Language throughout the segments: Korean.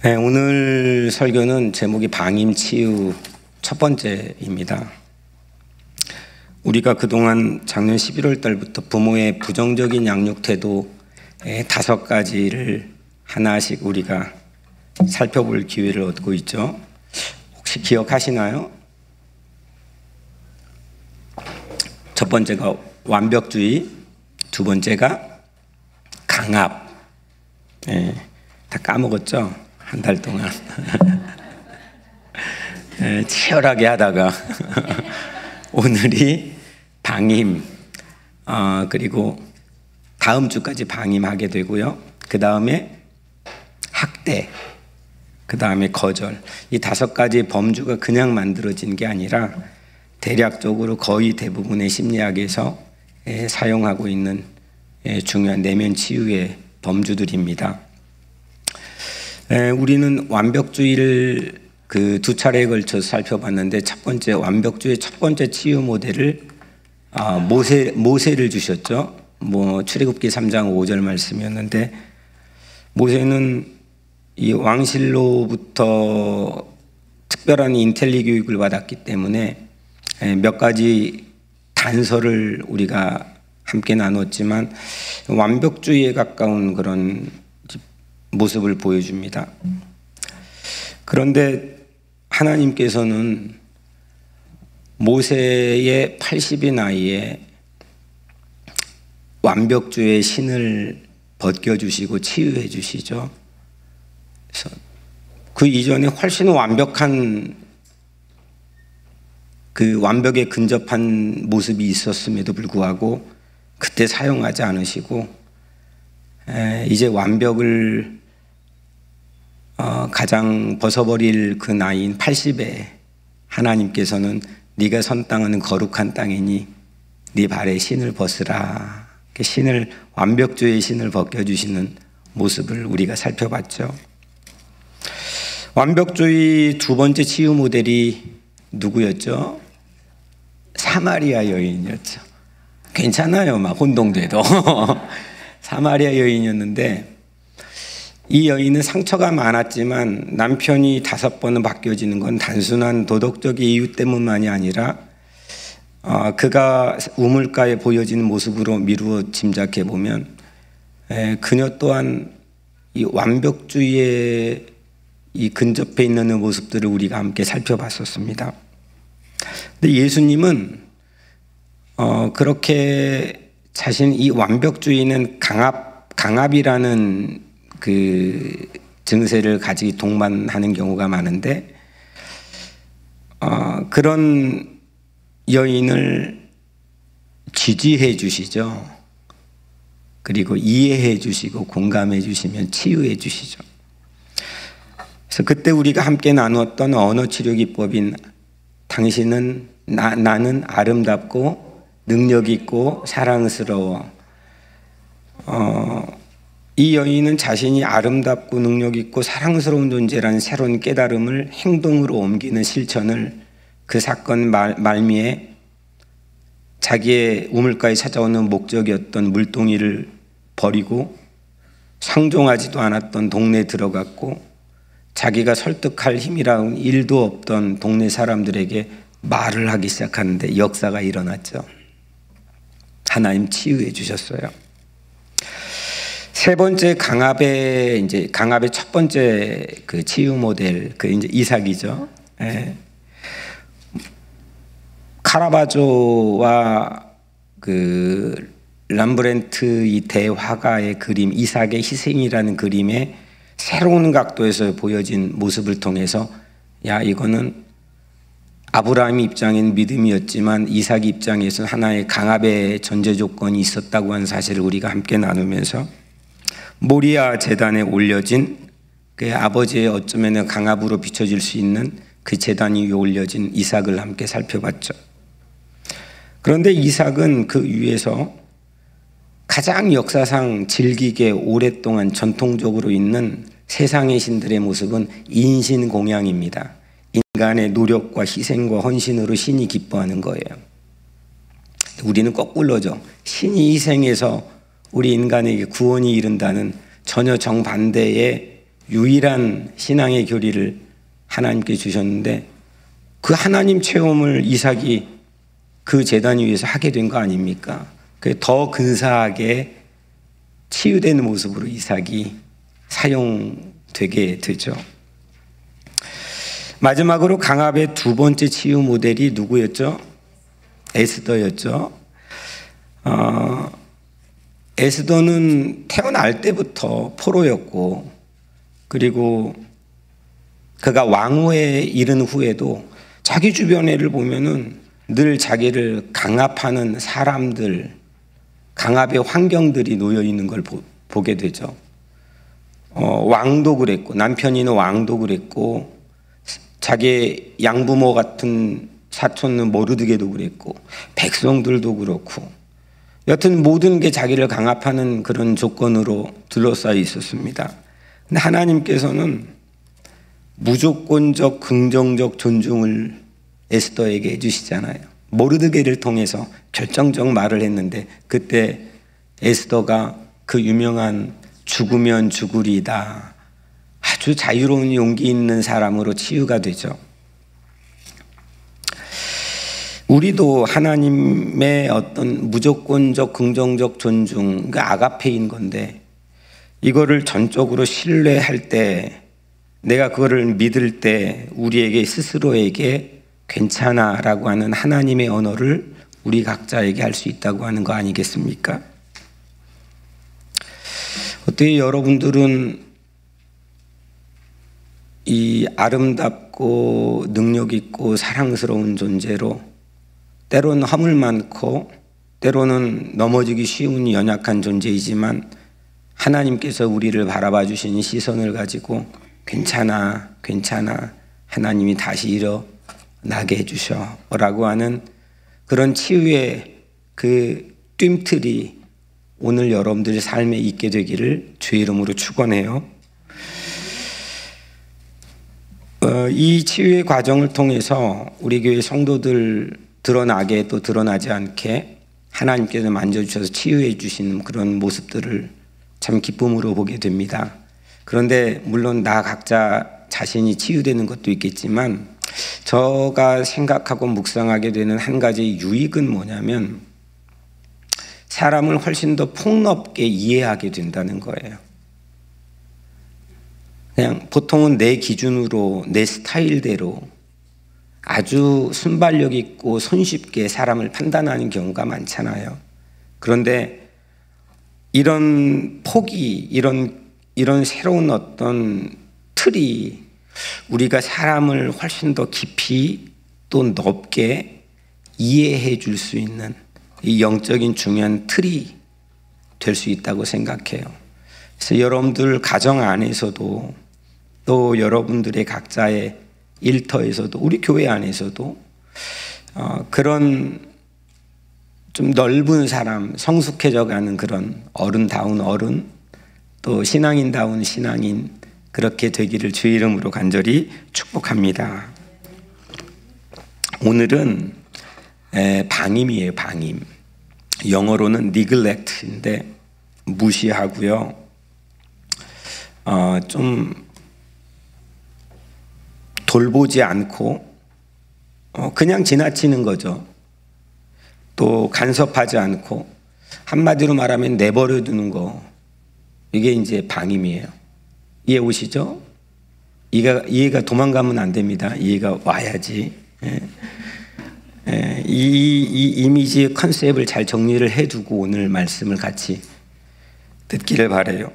네, 오늘 설교는 제목이 방임치유 첫 번째입니다. 우리가 그동안 작년 11월 달부터 부모의 부정적인 양육 태도 5가지를 하나씩 우리가 살펴볼 기회를 얻고 있죠. 혹시 기억하시나요? 첫 번째가 완벽주의, 두 번째가 강압. 다 까먹었죠? 한 달 동안 치열하게 하다가 오늘이 방임, 그리고 다음 주까지 방임하게 되고요. 그 다음에 학대, 그 다음에 거절. 이 5가지 범주가 그냥 만들어진 게 아니라 대략적으로 거의 대부분의 심리학에서 사용하고 있는 중요한 내면 치유의 범주들입니다. 우리는 완벽주의를 그 2차례에 걸쳐서 살펴봤는데, 첫 번째 완벽주의 첫 번째 치유 모델을 모세를 주셨죠. 출애굽기 3장 5절 말씀이었는데, 모세는 이 왕실로부터 특별한 인텔리 교육을 받았기 때문에 몇 가지 단서를 우리가 함께 나눴지만 완벽주의에 가까운 그런 모습을 보여줍니다. 그런데 하나님께서는 모세의 80의 나이에 완벽주의의 신을 벗겨주시고 치유해 주시죠. 그래서 그 이전에 훨씬 완벽한, 그 완벽에 근접한 모습이 있었음에도 불구하고 그때 사용하지 않으시고 이제 완벽을 가장 벗어버릴 그 나이인 80에 하나님께서는 네가 선 땅은 거룩한 땅이니 네 발에 신을 벗으라. 신을, 완벽주의의 신을 벗겨주시는 모습을 우리가 살펴봤죠. 완벽주의 두 번째 치유 모델이 누구였죠? 사마리아 여인이었죠. 괜찮아요, 막 혼동돼도. 사마리아 여인이었는데, 이 여인은 상처가 많았지만 남편이 5번은 바뀌어지는 건 단순한 도덕적 이유 때문만이 아니라 그가 우물가에 보여지는 모습으로 미루어 짐작해 보면 그녀 또한 이 완벽주의에 이 근접해 있는 모습들을 우리가 함께 살펴봤었습니다. 근데 예수님은 그렇게 자신, 이 완벽주의는 강압이라는 그 증세를 가지고 동반하는 경우가 많은데, 그런 여인을 지지해 주시죠. 그리고 이해해 주시고 공감해 주시면 치유해 주시죠. 그래서 그때 우리가 함께 나누었던 언어 치료 기법인 당신은 나는 아름답고 능력 있고 사랑스러워. 이 여인은 자신이 아름답고 능력 있고 사랑스러운 존재라는 새로운 깨달음을 행동으로 옮기는 실천을 그 사건 말미에 자기의 우물가에 찾아오는 목적이었던 물동이를 버리고 상종하지도 않았던 동네에 들어갔고, 자기가 설득할 힘이라는 일도 없던 동네 사람들에게 말을 하기 시작하는데 역사가 일어났죠. 하나님 치유해 주셨어요. 세 번째 강압의 첫 번째 그 치유 모델, 그 이제 이삭이죠. 카라바조와 그 람브렌트 이 대화가의 그림, 이삭의 희생이라는 그림의 새로운 각도에서 보여진 모습을 통해서, 야, 이거는 아브라함 입장에는 믿음이었지만 이삭 입장에서는 하나의 강압의 전제 조건이 있었다고 하는 사실을 우리가 함께 나누면서, 모리아 제단에 올려진 그 아버지의 어쩌면 강압으로 비춰질 수 있는 그 제단 위에 올려진 이삭을 함께 살펴봤죠. 그런데 이삭은 그 위에서 가장 역사상 질기게 오랫동안 전통적으로 있는 세상의 신들의 모습은 인신공양입니다. 인간의 노력과 희생과 헌신으로 신이 기뻐하는 거예요. 우리는 거꾸로죠. 신이 희생해서 우리 인간에게 구원이 이른다는 전혀 정반대의 유일한 신앙의 교리를 하나님께 주셨는데 그 하나님 체험을 이삭이 그 제단 위에서 하게 된 거 아닙니까? 더 근사하게 치유되는 모습으로 이삭이 사용되게 되죠. 마지막으로 강압의 두 번째 치유 모델이 누구였죠? 에스더였죠. 에스더는 태어날 때부터 포로였고, 그리고 그가 왕후에 이른 후에도 자기 주변에를 보면은 늘 자기를 강압하는 사람들, 강압의 환경들이 놓여 있는 걸 보게 되죠. 왕도 그랬고, 남편이는 왕도 그랬고, 자기 양부모 같은 사촌은 모르드게도 그랬고, 백성들도 그렇고, 여튼 모든 게 자기를 강압하는 그런 조건으로 둘러싸여 있었습니다. 근데 하나님께서는 무조건적 긍정적 존중을 에스더에게 해주시잖아요. 모르드게를 통해서 결정적 말을 했는데 그때 에스더가 그 유명한 죽으면 죽으리다, 아주 자유로운 용기 있는 사람으로 치유가 되죠. 우리도 하나님의 어떤 무조건적 긍정적 존중, 그 아가페인 건데 이거를 전적으로 신뢰할 때, 내가 그거를 믿을 때 우리에게 스스로에게 괜찮아 라고 하는 하나님의 언어를 우리 각자에게 할 수 있다고 하는 거 아니겠습니까? 어떻게 여러분들은 이 아름답고 능력 있고 사랑스러운 존재로 때로는 허물 많고 때로는 넘어지기 쉬운 연약한 존재이지만 하나님께서 우리를 바라봐 주신 시선을 가지고 괜찮아, 괜찮아, 하나님이 다시 일어나게 해주셔 라고 하는 그런 치유의 그 뜀틀이 오늘 여러분들의 삶에 있게 되기를 주의 이름으로 축원해요. 이 치유의 과정을 통해서 우리 교회 성도들 드러나게 또 드러나지 않게 하나님께서 만져주셔서 치유해 주시는 그런 모습들을 참 기쁨으로 보게 됩니다. 그런데 물론 나 각자 자신이 치유되는 것도 있겠지만 제가 생각하고 묵상하게 되는 한 가지 유익은 뭐냐면 사람을 훨씬 더 폭넓게 이해하게 된다는 거예요. 그냥 보통은 내 기준으로 내 스타일대로 아주 순발력 있고 손쉽게 사람을 판단하는 경우가 많잖아요. 그런데 이런 폭이, 이런 새로운 어떤 틀이 우리가 사람을 훨씬 더 깊이 또 넓게 이해해 줄 수 있는 이 영적인 중요한 틀이 될 수 있다고 생각해요. 그래서 여러분들 가정 안에서도 또 여러분들의 각자의 일터에서도 우리 교회 안에서도 그런 좀 넓은 사람, 성숙해져 가는 그런 어른다운 어른, 또 신앙인다운 신앙인, 그렇게 되기를 주의 이름으로 간절히 축복합니다. 오늘은 방임이에요. 방임. 영어로는 neglect인데 무시하고요. 좀 돌보지 않고 그냥 지나치는 거죠. 또 간섭하지 않고 한마디로 말하면 내버려 두는 거, 이게 이제 방임이에요. 이해 오시죠? 이해가 도망가면 안 됩니다. 이해가 와야지. 이 이미지의 컨셉을 잘 정리를 해두고 오늘 말씀을 같이 듣기를 바라요.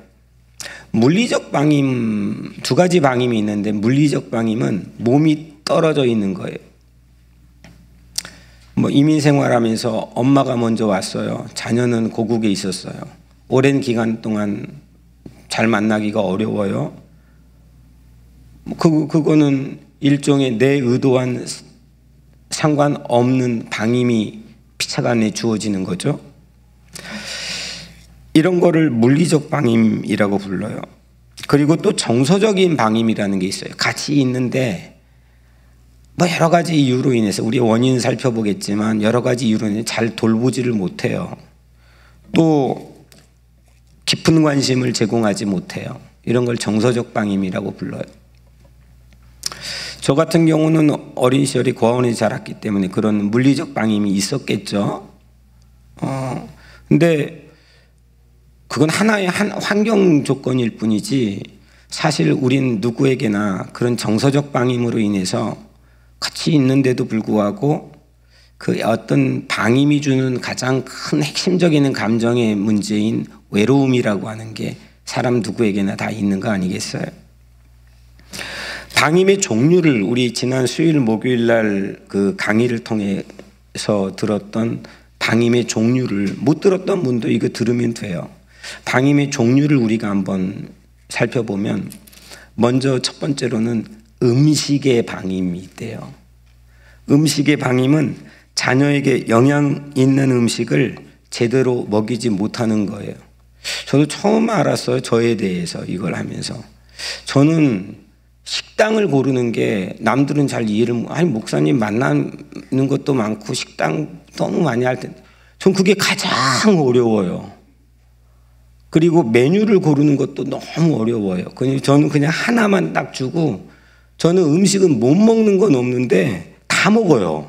물리적 방임, 두 가지 방임이 있는데 물리적 방임은 몸이 떨어져 있는 거예요. 이민 생활하면서 엄마가 먼저 왔어요. 자녀는 고국에 있었어요. 오랜 기간 동안 잘 만나기가 어려워요. 그거는 일종의 내 의도와는 상관없는 방임이 피차간에 주어지는 거죠. 이런 거를 물리적 방임이라고 불러요. 그리고 또 정서적인 방임이라는 게 있어요. 같이 있는데 여러 가지 이유로 인해서, 우리 원인 살펴보겠지만 여러 가지 이유로 인해서 잘 돌보지를 못해요. 또 깊은 관심을 제공하지 못해요. 이런 걸 정서적 방임이라고 불러요. 저 같은 경우는 어린 시절에 고아원에 자랐기 때문에 그런 물리적 방임이 있었겠죠. 근데 그건 하나의 환경 조건일 뿐이지 사실 우린 누구에게나 그런 정서적 방임으로 인해서 같이 있는데도 불구하고 그 어떤 방임이 주는 가장 큰 핵심적인 감정의 문제인 외로움이라고 하는 게 사람 누구에게나 다 있는 거 아니겠어요? 방임의 종류를 우리 지난 수요일 목요일 날 그 강의를 통해서 들었던 방임의 종류를 못 들었던 분도 이거 들으면 돼요. 방임의 종류를 우리가 한번 살펴보면 먼저 첫 번째로는 음식의 방임이 있대요. 음식의 방임은 자녀에게 영양 있는 음식을 제대로 먹이지 못하는 거예요. 저도 처음 알았어요. 저에 대해서 이걸 하면서. 저는 식당을 고르는 게 남들은 잘 이해를 아니 목사님 만나는 것도 많고 식당 너무 많이 할 텐데 전 그게 가장 어려워요. 그리고 메뉴를 고르는 것도 너무 어려워요. 저는 그냥 하나만 딱 주고 저는 음식은 못 먹는 건 없는데 다 먹어요.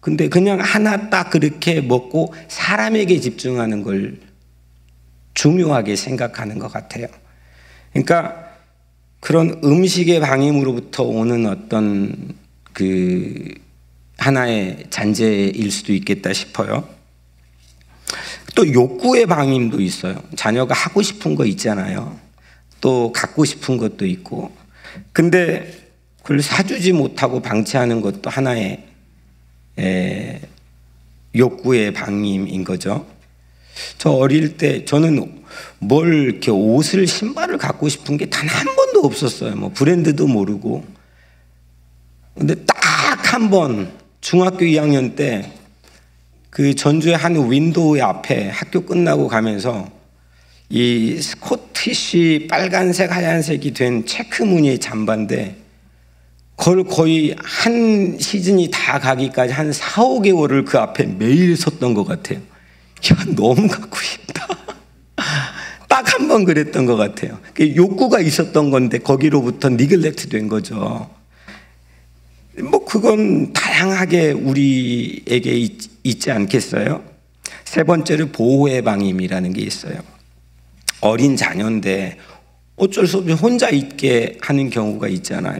근데 그냥 하나 딱 그렇게 먹고 사람에게 집중하는 걸 중요하게 생각하는 것 같아요. 그러니까 그런 음식의 방임으로부터 오는 어떤 그 하나의 잔재일 수도 있겠다 싶어요. 또 욕구의 방임도 있어요. 자녀가 하고 싶은 거 있잖아요. 또 갖고 싶은 것도 있고. 근데 그걸 사주지 못하고 방치하는 것도 하나의 욕구의 방임인 거죠. 저 어릴 때 저는 뭘 이렇게 옷을 신발을 갖고 싶은 게 단 한 번도 없었어요. 뭐 브랜드도 모르고. 근데 딱 한 번 중학교 2학년 때 그 전주의 한 윈도우의 앞에 학교 끝나고 가면서 이 스코티쉬 빨간색 하얀색이 된 체크 무늬의 잠바인데 그걸 거의 한 시즌이 다 가기까지 한 4, 5개월을 그 앞에 매일 섰던 것 같아요. 야, 너무 갖고 싶다. 딱 한 번 그랬던 것 같아요. 욕구가 있었던 건데 거기로부터 니글렉트 된 거죠. 뭐 그건 다양하게 우리에게 있지 않겠어요? 세 번째로 보호의 방임이라는 게 있어요. 어린 자녀인데 어쩔 수 없이 혼자 있게 하는 경우가 있잖아요.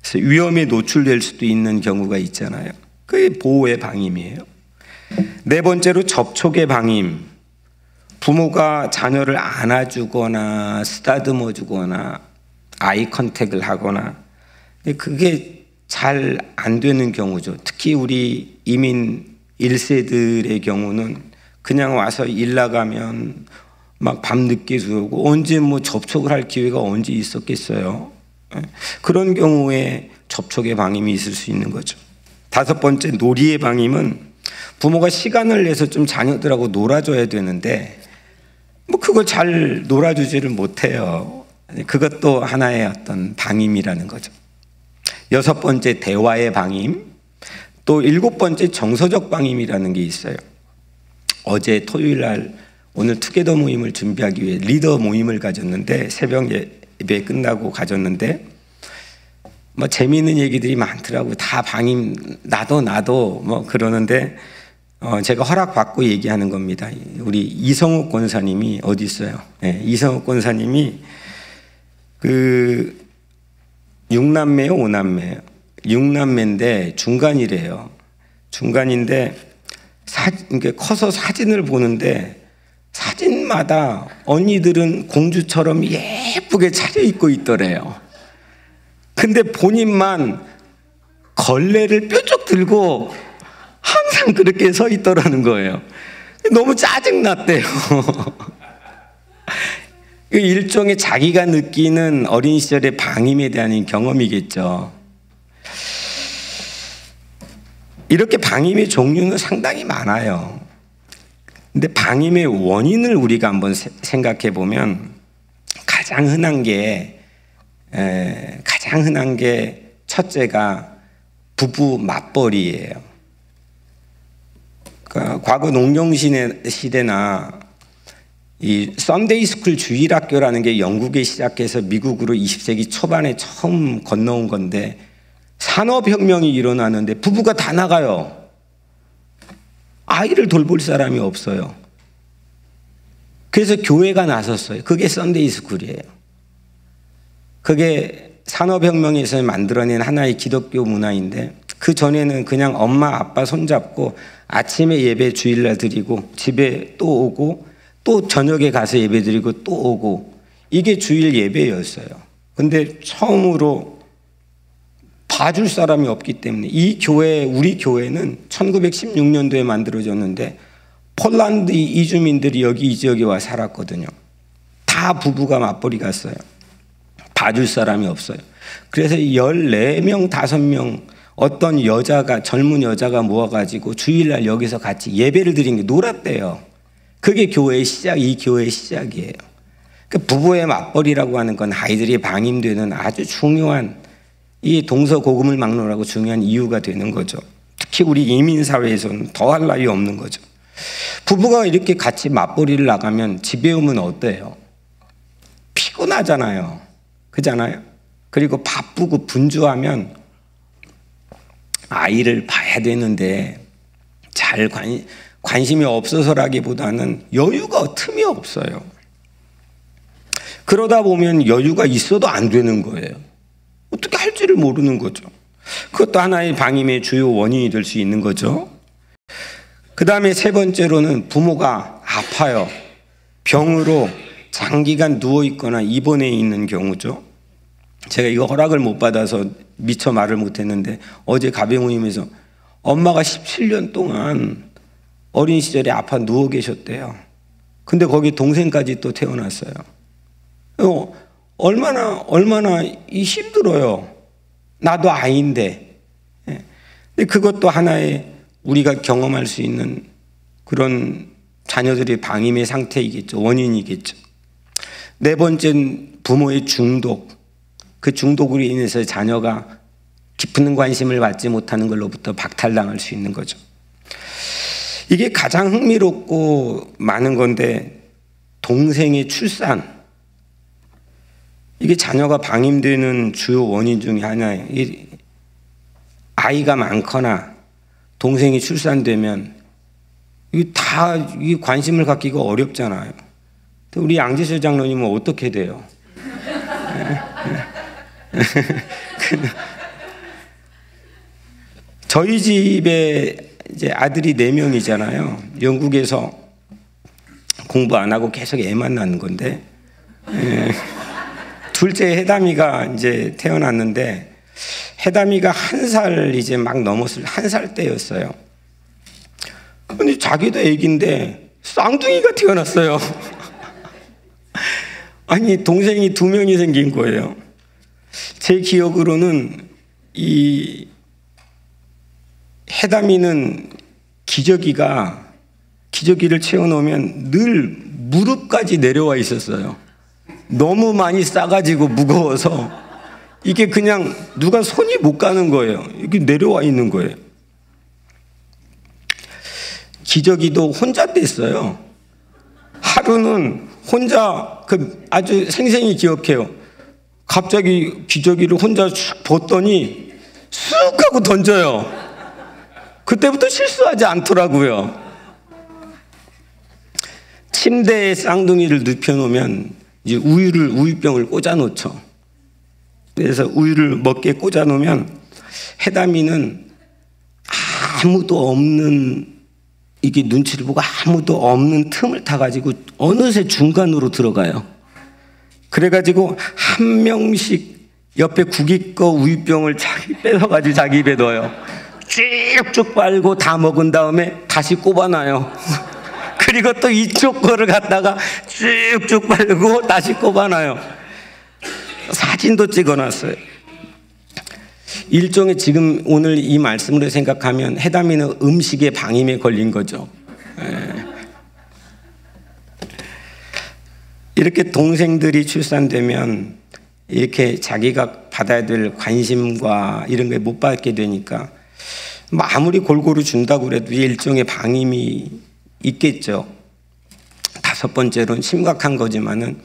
그래서 위험에 노출될 수도 있는 경우가 있잖아요. 그게 보호의 방임이에요. 네 번째로 접촉의 방임. 부모가 자녀를 안아주거나 쓰다듬어 주거나 아이 컨택을 하거나 그게 잘 안 되는 경우죠. 특히 우리 이민 1세들의 경우는 그냥 와서 일 나가면 막 밤늦게 들어오고 언제 뭐 접촉을 할 기회가 언제 있었겠어요. 그런 경우에 접촉의 방임이 있을 수 있는 거죠. 다섯 번째 놀이의 방임은 부모가 시간을 내서 좀 자녀들하고 놀아줘야 되는데 뭐 그걸 잘 놀아주지를 못해요. 그것도 하나의 어떤 방임이라는 거죠. 여섯 번째 대화의 방임, 또 일곱 번째 정서적 방임이라는 게 있어요. 어제 토요일 날 오늘 투게더 모임을 준비하기 위해 리더 모임을 가졌는데 새벽 예배 끝나고 가졌는데 뭐 재미있는 얘기들이 많더라고요. 다 방임 나도 뭐 그러는데 제가 허락받고 얘기하는 겁니다. 우리 이성욱 권사님이 어디 있어요? 네, 이성욱 권사님이 그 6남매요, 5남매요? 6남매인데 중간이래요. 중간인데 이렇게 커서 사진을 보는데 사진마다 언니들은 공주처럼 예쁘게 차려입고 있더래요. 근데 본인만 걸레를 뾰족 들고 항상 그렇게 서 있더라는 거예요. 너무 짜증났대요. 일종의 자기가 느끼는 어린 시절의 방임에 대한 경험이겠죠. 이렇게 방임의 종류는 상당히 많아요. 근데 방임의 원인을 우리가 한번 생각해 보면 가장 흔한 게 첫째가 부부 맞벌이예요. 그러니까 과거 농경 시대나 이 썬데이 스쿨 주일학교라는 게 영국에 시작해서 미국으로 20세기 초반에 처음 건너온 건데, 산업혁명이 일어나는데 부부가 다 나가요. 아이를 돌볼 사람이 없어요. 그래서 교회가 나섰어요. 그게 썬데이 스쿨이에요. 그게 산업혁명에서 만들어낸 하나의 기독교 문화인데, 그 전에는 그냥 엄마 아빠 손잡고 아침에 예배 주일날 드리고 집에 또 오고 또 저녁에 가서 예배 드리고 또 오고, 이게 주일 예배였어요. 근데 처음으로 봐줄 사람이 없기 때문에, 이 교회, 우리 교회는 1916년도에 만들어졌는데 폴란드 이주민들이 여기 이 지역에 와 살았거든요. 다 부부가 맞벌이 갔어요. 봐줄 사람이 없어요. 그래서 14명, 5명 어떤 여자가, 젊은 여자가 모아가지고 주일날 여기서 같이 예배를 드린 게 놀았대요. 그게 교회의 시작, 이 교회의 시작이에요. 그 부부의 맞벌이라고 하는 건 아이들이 방임되는 아주 중요한, 이 동서고금을 막론하고 중요한 이유가 되는 거죠. 특히 우리 이민사회에서는 더할 나위 없는 거죠. 부부가 이렇게 같이 맞벌이를 나가면 집에 오면 어때요? 피곤하잖아요. 그잖아요. 그리고 바쁘고 분주하면 아이를 봐야 되는데 잘 관심이 없어서라기보다는 여유가 틈이 없어요. 그러다 보면 여유가 있어도 안 되는 거예요. 어떻게 할지를 모르는 거죠. 그것도 하나의 방임의 주요 원인이 될 수 있는 거죠. 그 다음에 세 번째로는 부모가 아파요. 병으로 장기간 누워있거나 입원해 있는 경우죠. 제가 이거 허락을 못 받아서 미처 말을 못했는데, 어제 가병모임에서 엄마가 17년 동안 어린 시절에 아파 누워 계셨대요. 근데 거기 동생까지 또 태어났어요. 얼마나 힘들어요. 나도 아이인데. 근데 그것도 하나의 우리가 경험할 수 있는 그런 자녀들의 방임의 상태이겠죠. 원인이겠죠. 네 번째는 부모의 중독. 그 중독으로 인해서 자녀가 깊은 관심을 받지 못하는 걸로부터 박탈당할 수 있는 거죠. 이게 가장 흥미롭고 많은 건데, 동생의 출산. 이게 자녀가 방임되는 주요 원인 중에 하나예요. 아이가 많거나 동생이 출산되면 이 관심을 갖기가 어렵잖아요. 우리 양지철 장로님은 어떻게 돼요? 저희 집에 이제 아들이 4명이잖아요. 영국에서 공부 안 하고 계속 애만 낳는 건데, 둘째 해담이가 이제 태어났는데, 해담이가 1살 이제 막 넘었을 1살 때였어요. 근데 자기도 애기인데 쌍둥이가 태어났어요. 아니, 동생이 2명이 생긴 거예요. 제 기억으로는 이 해담이는 기저귀를 채워놓으면 늘 무릎까지 내려와 있었어요. 너무 많이 싸가지고 무거워서 이게 그냥 누가 손이 못 가는 거예요. 이게 내려와 있는 거예요. 기저귀도 혼자 뗐어요. 하루는 혼자 아주 생생히 기억해요. 갑자기 기저귀를 혼자 쑥 벗더니 쑥 하고 던져요. 그때부터 실수하지 않더라고요. 침대에 쌍둥이를 눕혀놓으면 이제 우유병을 꽂아놓죠. 그래서 우유를 먹게 꽂아놓으면 해담이는 아무도 없는, 이게 눈치를 보고 아무도 없는 틈을 타가지고 어느새 중간으로 들어가요. 그래가지고 한 명씩 옆에 국이 거 우유병을 뺏어가지고 자기 입에 넣어요. 쭉쭉 빨고 다 먹은 다음에 다시 꼽아놔요. 그리고 또 이쪽 거를 갖다가 쭉쭉 빨고 다시 꼽아놔요. 사진도 찍어놨어요. 일종의 지금 오늘 이 말씀으로 생각하면 해담이는 음식의 방임에 걸린 거죠. 이렇게 동생들이 출산되면 이렇게 자기가 받아야 될 관심과 이런 걸 못 받게 되니까 아무리 골고루 준다고 그래도 일종의 방임이 있겠죠. 다섯 번째로는 심각한 거지만은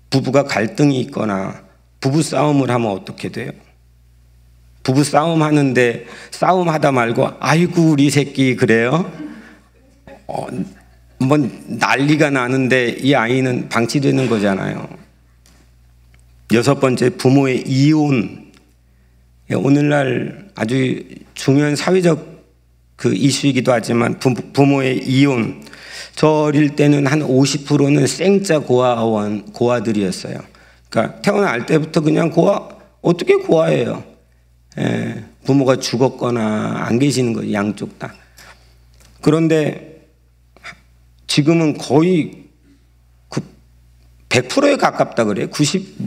부부가 갈등이 있거나 부부 싸움을 하면 어떻게 돼요? 부부 싸움 하는데 싸움하다 말고 아이고 우리 새끼 그래요? 뭐 난리가 나는데 이 아이는 방치되는 거잖아요. 여섯 번째, 부모의 이혼. 오늘날 아주 중요한 사회적 그 이슈이기도 하지만 부모의 이혼. 저 어릴 때는 한 50%는 생짜 고아들이었어요. 그러니까 태어날 때부터 그냥 어떻게 고아예요? 부모가 죽었거나 안 계시는 거죠, 양쪽 다. 그런데 지금은 거의 100%에 가깝다 그래요. 90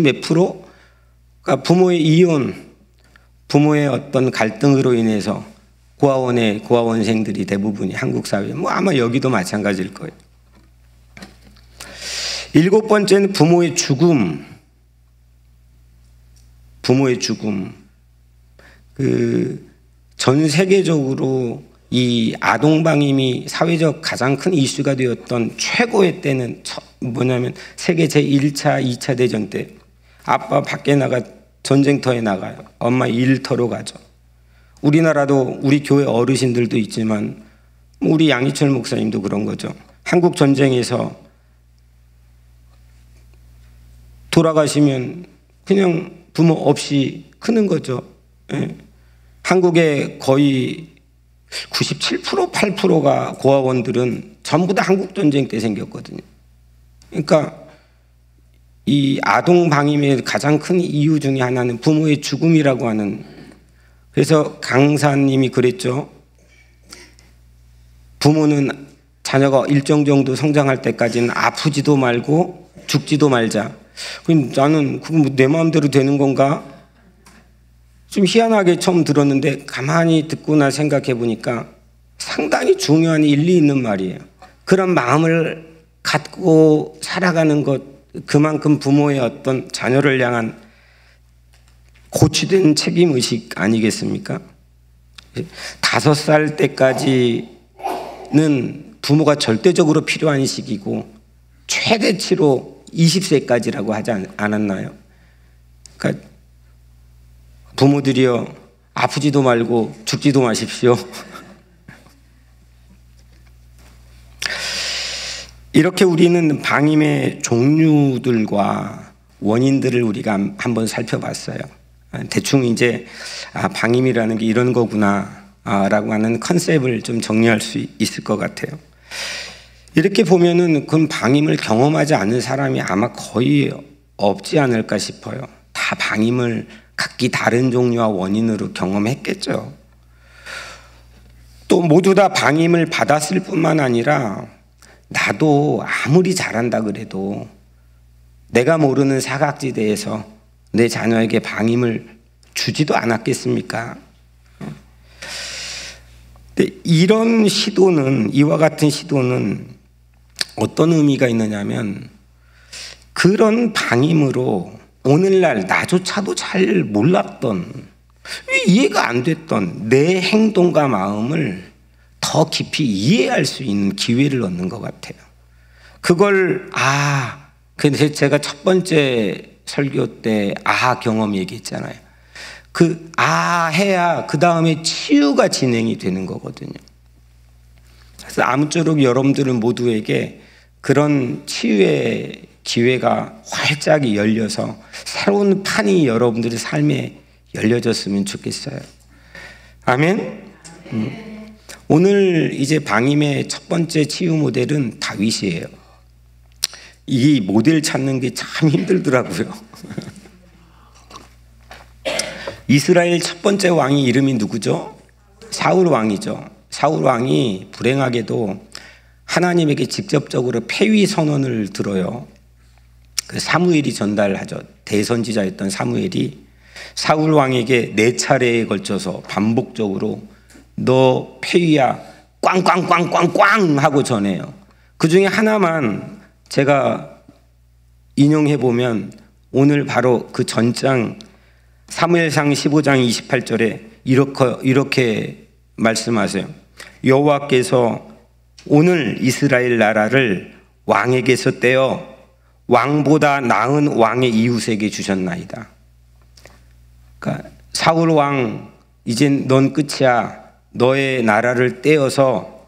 몇 프로? 그러니까 부모의 이혼, 부모의 어떤 갈등으로 인해서 고아원생들이 대부분이 한국 사회, 아마 여기도 마찬가지일 거예요. 일곱 번째는 부모의 죽음. 부모의 죽음. 전 세계적으로 이 아동방임이 사회적 가장 큰 이슈가 되었던 최고의 때는 뭐냐면 세계 제1차, 2차 대전 때 아빠 밖에 나가 전쟁터에 나가요. 엄마 일터로 가죠. 우리나라도 우리 교회 어르신들도 있지만 우리 양희철 목사님도 그런 거죠. 한국 전쟁에서 돌아가시면 그냥 부모 없이 크는 거죠. 한국의 거의 97%, 8%가 고아원들은 전부 다 한국 전쟁 때 생겼거든요. 그러니까 이 아동 방임의 가장 큰 이유 중에 하나는 부모의 죽음이라고 하는. 그래서 강사님이 그랬죠. 부모는 자녀가 일정 정도 성장할 때까지는 아프지도 말고 죽지도 말자. 나는 그거 내 마음대로 되는 건가? 좀 희한하게 처음 들었는데 가만히 듣고나 생각해 보니까 상당히 중요한 일리 있는 말이에요. 그런 마음을 갖고 살아가는 것, 그만큼 부모의 어떤 자녀를 향한 고취된 책임의식 아니겠습니까? 5살 때까지는 부모가 절대적으로 필요한 시기고 최대치로 20세까지라고 하지 않았나요? 그러니까 부모들이여 아프지도 말고 죽지도 마십시오. 이렇게 우리는 방임의 종류들과 원인들을 우리가 한번 살펴봤어요. 대충 이제 방임이라는 게 이런 거구나 라고 하는 컨셉을 좀 정리할 수 있을 것 같아요. 이렇게 보면은 그 방임을 경험하지 않는 사람이 아마 거의 없지 않을까 싶어요. 다 방임을 각기 다른 종류와 원인으로 경험했겠죠. 또 모두 다 방임을 받았을 뿐만 아니라 나도 아무리 잘한다 그래도 내가 모르는 사각지대에서 내 자녀에게 방임을 주지도 않았겠습니까? 근데 이런 시도는, 이와 같은 시도는 어떤 의미가 있느냐면 그런 방임으로 오늘날 나조차도 잘 몰랐던, 이해가 안 됐던 내 행동과 마음을 더 깊이 이해할 수 있는 기회를 얻는 것 같아요. 그걸 근데 제가 첫 번째 설교 때 경험 얘기했잖아요. 해야 그 다음에 치유가 진행이 되는 거거든요. 그래서 아무쪼록 여러분들은 모두에게 그런 치유의 기회가 활짝 열려서 새로운 판이 여러분들의 삶에 열려졌으면 좋겠어요. 아멘. 오늘 이제 방임의 첫 번째 치유 모델은 다윗이에요. 이 모델 찾는 게 참 힘들더라고요. 이스라엘 첫 번째 왕이 이름이 누구죠? 사울 왕이죠. 사울 왕이 불행하게도 하나님에게 직접적으로 폐위 선언을 들어요. 그 사무엘이 전달하죠. 대선지자였던 사무엘이 사울 왕에게 4차례에 걸쳐서 반복적으로 너 폐위야 꽝꽝꽝꽝꽝 하고 전해요. 그 중에 하나만 제가 인용해 보면 오늘 바로 그 전장 사무엘상 15장 28절에 이렇게 말씀하세요. 여호와께서 오늘 이스라엘 나라를 왕에게서 떼어 왕보다 나은 왕의 이웃에게 주셨나이다. 그러니까 사울 왕, 이젠 넌 끝이야. 너의 나라를 떼어서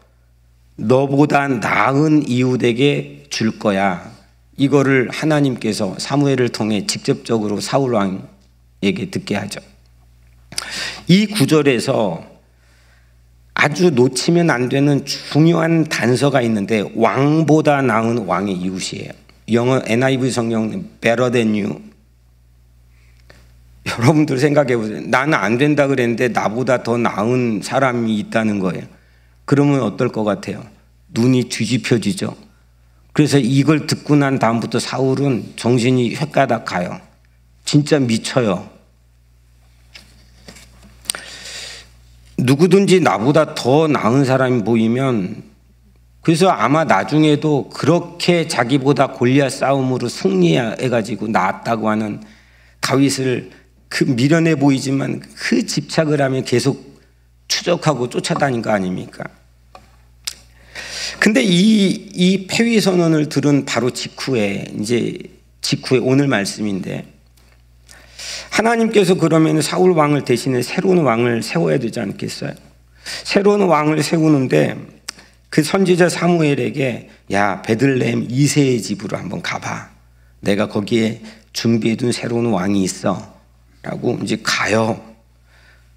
너보다 나은 이웃에게 줄 거야. 이거를 하나님께서 사무엘을 통해 직접적으로 사울 왕에게 듣게 하죠. 이 구절에서 아주 놓치면 안 되는 중요한 단서가 있는데, 왕보다 나은 왕의 이웃이에요. 영어 NIV 성경은 better than you. 여러분들 생각해 보세요. 나는 안 된다 그랬는데 나보다 더 나은 사람이 있다는 거예요. 그러면 어떨 것 같아요? 눈이 뒤집혀지죠. 그래서 이걸 듣고 난 다음부터 사울은 정신이 횟가닥 가요. 진짜 미쳐요. 누구든지 나보다 더 나은 사람이 보이면, 그래서 아마 나중에도 그렇게 자기보다 골리앗 싸움으로 승리해가지고 나았다고 하는 다윗을 그 미련해 보이지만 그 집착을 하면 계속 추적하고 쫓아다닌 거 아닙니까? 근데 이 폐위 선언을 들은 바로 직후에 오늘 말씀인데, 하나님께서 그러면 사울 왕을 대신해 새로운 왕을 세워야 되지 않겠어요? 새로운 왕을 세우는데 그 선지자 사무엘에게, 야, 베들레헴 이새의 집으로 한번 가봐. 내가 거기에 준비해둔 새로운 왕이 있어. 라고 이제 가요.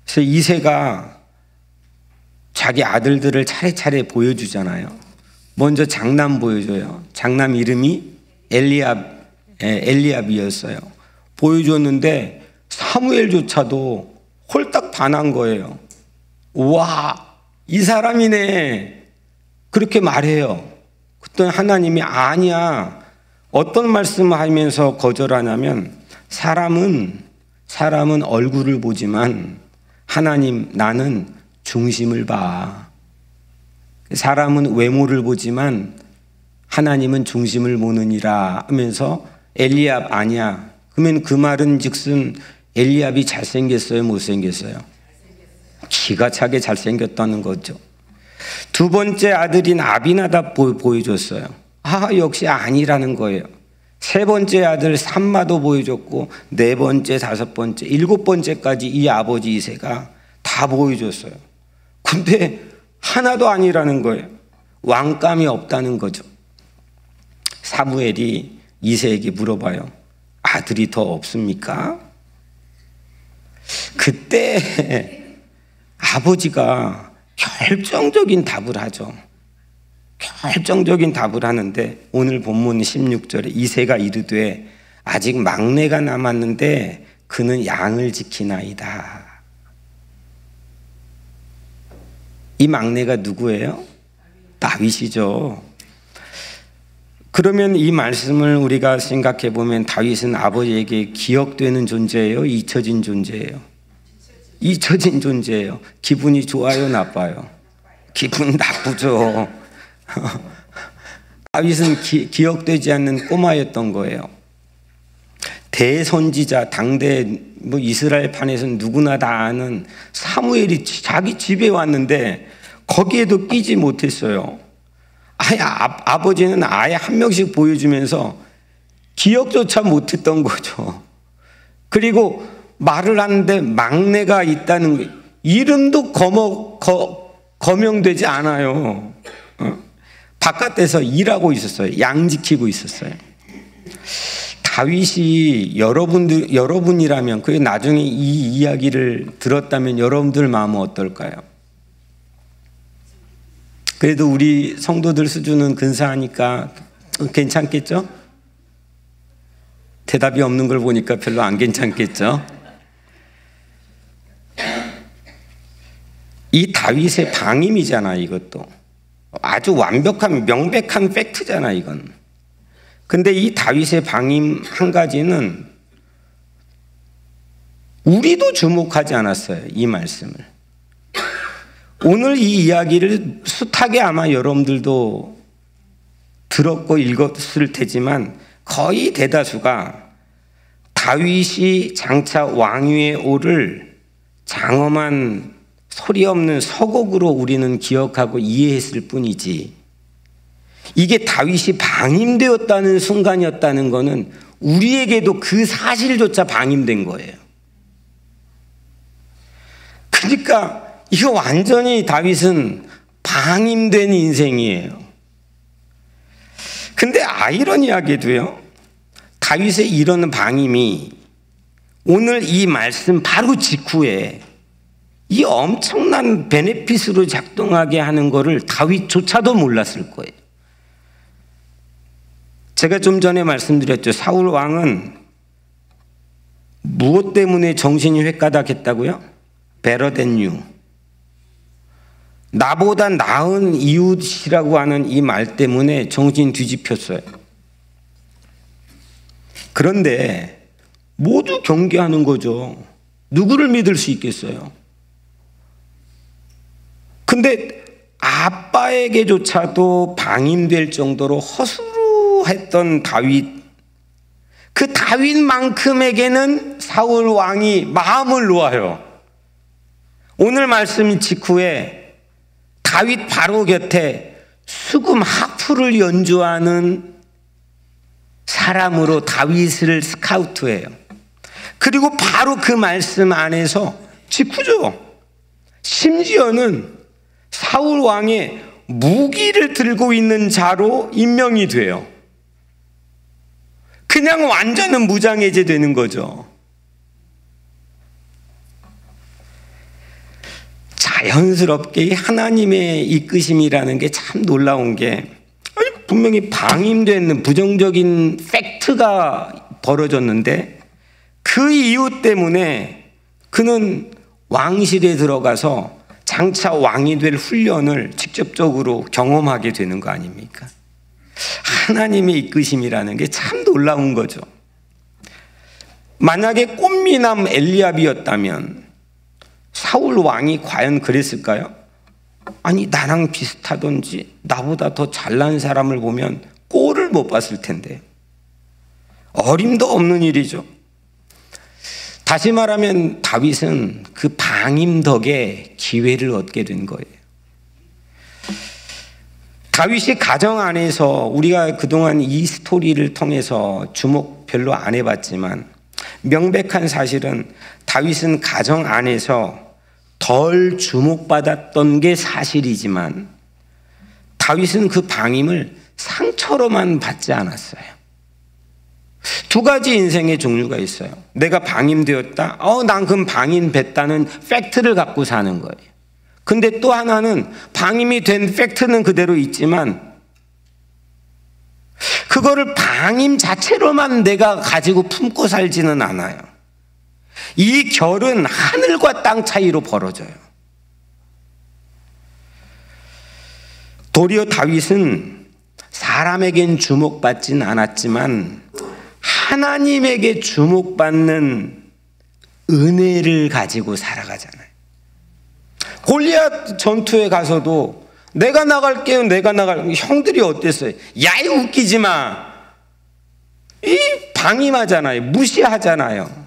그래서 이새가 자기 아들들을 차례차례 보여주잖아요. 먼저 장남 보여줘요. 장남 이름이 엘리압이었어요. 보여줬는데 사무엘조차도 홀딱 반한 거예요. 와, 이 사람이네. 그렇게 말해요. 그때 하나님이 아니야. 어떤 말씀을 하면서 거절하냐면, 사람은 얼굴을 보지만 하나님, 나는 중심을 봐. 사람은 외모를 보지만 하나님은 중심을 보느니라 하면서, 엘리압 아니야. 그러면 그 말은 즉슨 엘리압이 잘생겼어요, 못생겼어요? 기가 차게 잘생겼다는 거죠. 두 번째 아들인 아비나답 보여줬어요. 역시 아니라는 거예요. 세 번째 아들 삼마도 보여줬고, 네 번째, 다섯 번째, 일곱 번째까지 이 아버지 이새가 다 보여줬어요. 근데 하나도 아니라는 거예요. 왕감이 없다는 거죠. 사무엘이 이새에게 물어봐요. 아들이 더 없습니까? 그때 아버지가 결정적인 답을 하죠. 결정적인 답을 하는데, 오늘 본문 16절에 이새가 이르되 아직 막내가 남았는데 그는 양을 지키나이다. 이 막내가 누구예요? 다윗이죠. 그러면 이 말씀을 우리가 생각해 보면, 다윗은 아버지에게 기억되는 존재예요? 잊혀진 존재예요? 잊혀진 존재예요. 기분이 좋아요, 나빠요? 기분 나쁘죠. 다윗은 기억되지 않는 꼬마였던 거예요. 대선지자, 당대 이스라엘판에서는 누구나 다 아는 사무엘이 자기 집에 왔는데 거기에도 끼지 못했어요. 아버지는 아예 한 명씩 보여주면서 기억조차 못했던 거죠. 그리고 말을 하는데 막내가 있다는 거, 이름도 거명되지 않아요. 바깥에서 일하고 있었어요. 양 지키고 있었어요. 다윗이 여러분이라면, 그 나중에 이 이야기를 들었다면 여러분들 마음은 어떨까요? 그래도 우리 성도들 수준은 근사하니까 괜찮겠죠? 대답이 없는 걸 보니까 별로 안 괜찮겠죠? 이 다윗의 방임이잖아, 이것도. 아주 완벽한, 명백한 팩트잖아, 이건. 근데 이 다윗의 방임 한 가지는 우리도 주목하지 않았어요, 이 말씀을. 오늘 이 이야기를 숱하게 아마 여러분들도 들었고 읽었을 테지만, 거의 대다수가 다윗이 장차 왕위에 오를 장엄한 소리 없는 서곡으로 우리는 기억하고 이해했을 뿐이지, 이게 다윗이 방임되었다는 순간이었다는 것은 우리에게도 그 사실조차 방임된 거예요. 그러니까 이거 완전히 다윗은 방임된 인생이에요. 근데 아이러니하게도요, 다윗의 이런 방임이 오늘 이 말씀 바로 직후에 이 엄청난 베네핏으로 작동하게 하는 것을 다윗조차도 몰랐을 거예요. 제가 좀 전에 말씀드렸죠. 사울 왕은 무엇 때문에 정신이 획가닥했다고요? Better than you. 나보다 나은 이웃이라고 하는 이 말 때문에 정신 뒤집혔어요. 그런데 모두 경계하는 거죠. 누구를 믿을 수 있겠어요? 근데 아빠에게조차도 방임될 정도로 허술했던 다윗, 그 다윗만큼에게는 사울 왕이 마음을 놓아요. 오늘 말씀 직후에 다윗 바로 곁에 수금 하프를 연주하는 사람으로 다윗을 스카우트해요. 그리고 바로 그 말씀 안에서 직후죠. 심지어는 사울 왕의 무기를 들고 있는 자로 임명이 돼요. 그냥 완전한 무장해제 되는 거죠. 자연스럽게 하나님의 이끄심이라는 게 참 놀라운 게, 분명히 방임된 부정적인 팩트가 벌어졌는데 그 이유 때문에 그는 왕실에 들어가서 장차 왕이 될 훈련을 직접적으로 경험하게 되는 거 아닙니까? 하나님의 이끄심이라는 게 참 놀라운 거죠. 만약에 꽃미남 엘리압이었다면 사울 왕이 과연 그랬을까요? 아니, 나랑 비슷하던지 나보다 더 잘난 사람을 보면 꼴을 못 봤을 텐데. 어림도 없는 일이죠. 다시 말하면 다윗은 그 방임 덕에 기회를 얻게 된 거예요. 다윗이 가정 안에서, 우리가 그동안 이 스토리를 통해서 주목 별로 안 해봤지만 명백한 사실은 다윗은 가정 안에서 덜 주목받았던 게 사실이지만 다윗은 그 방임을 상처로만 받지 않았어요. 두 가지 인생의 종류가 있어요. 내가 방임되었다. 난 그럼 방임됐다는 팩트를 갖고 사는 거예요. 근데 또 하나는 방임이 된 팩트는 그대로 있지만 그거를 방임 자체로만 내가 가지고 품고 살지는 않아요. 이 결은 하늘과 땅 차이로 벌어져요. 도리어 다윗은 사람에겐 주목받진 않았지만 하나님에게 주목받는 은혜를 가지고 살아가잖아요. 골리앗 전투에 가서도 내가 나갈게요, 형들이 어땠어요? 야이, 웃기지 마. 이 방임하잖아요. 무시하잖아요.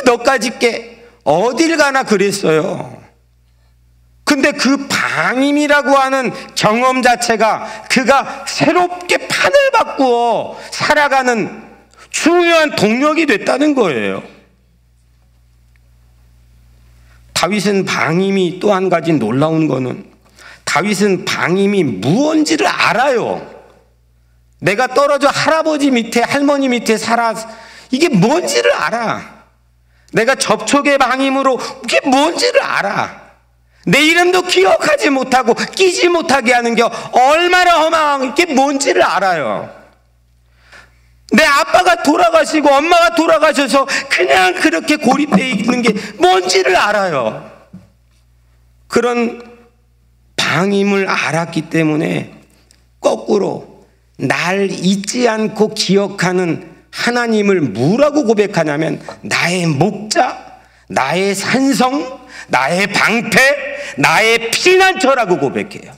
너까지 게 어딜 가나 그랬어요. 근데 그 방임이라고 하는 경험 자체가 그가 새롭게 판을 바꾸어 살아가는 중요한 동력이 됐다는 거예요. 다윗은 방임이 또 한 가지 놀라운 거는 다윗은 방임이 무언지를 알아요. 내가 떨어져 할아버지 밑에, 할머니 밑에 살아, 이게 뭔지를 알아. 내가 접촉의 방임으로 이게 뭔지를 알아. 내 이름도 기억하지 못하고 끼지 못하게 하는 게 얼마나 허망한 게 뭔지를 알아요. 내 아빠가 돌아가시고 엄마가 돌아가셔서 그냥 그렇게 고립되어 있는 게 뭔지를 알아요. 그런 방임을 알았기 때문에 거꾸로 날 잊지 않고 기억하는 하나님을 뭐라고 고백하냐면 나의 목자, 나의 산성, 나의 방패, 나의 피난처라고 고백해요.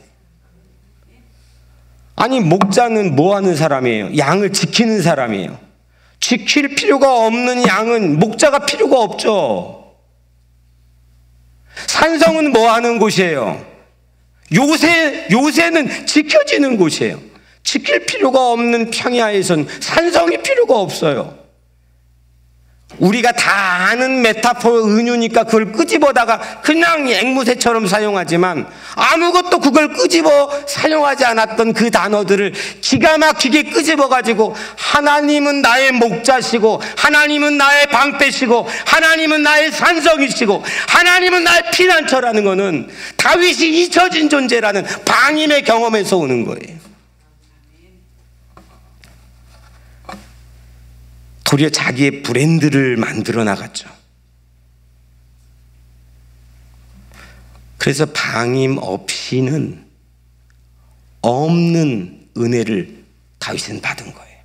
아니, 목자는 뭐 하는 사람이에요? 양을 지키는 사람이에요. 지킬 필요가 없는 양은 목자가 필요가 없죠. 산성은 뭐 하는 곳이에요? 요새는 지켜지는 곳이에요. 지킬 필요가 없는 평야에선 산성이 필요가 없어요. 우리가 다 아는 메타포 은유니까 그걸 끄집어다가 그냥 앵무새처럼 사용하지만 아무것도 그걸 끄집어 사용하지 않았던 그 단어들을 기가 막히게 끄집어가지고 하나님은 나의 목자시고 하나님은 나의 방패시고 하나님은 나의 산성이시고 하나님은 나의 피난처라는 것은 다윗이 잊혀진 존재라는 방임의 경험에서 오는 거예요. 도리어 자기의 브랜드를 만들어 나갔죠. 그래서 방임 없이는 없는 은혜를 다윗은 받은 거예요.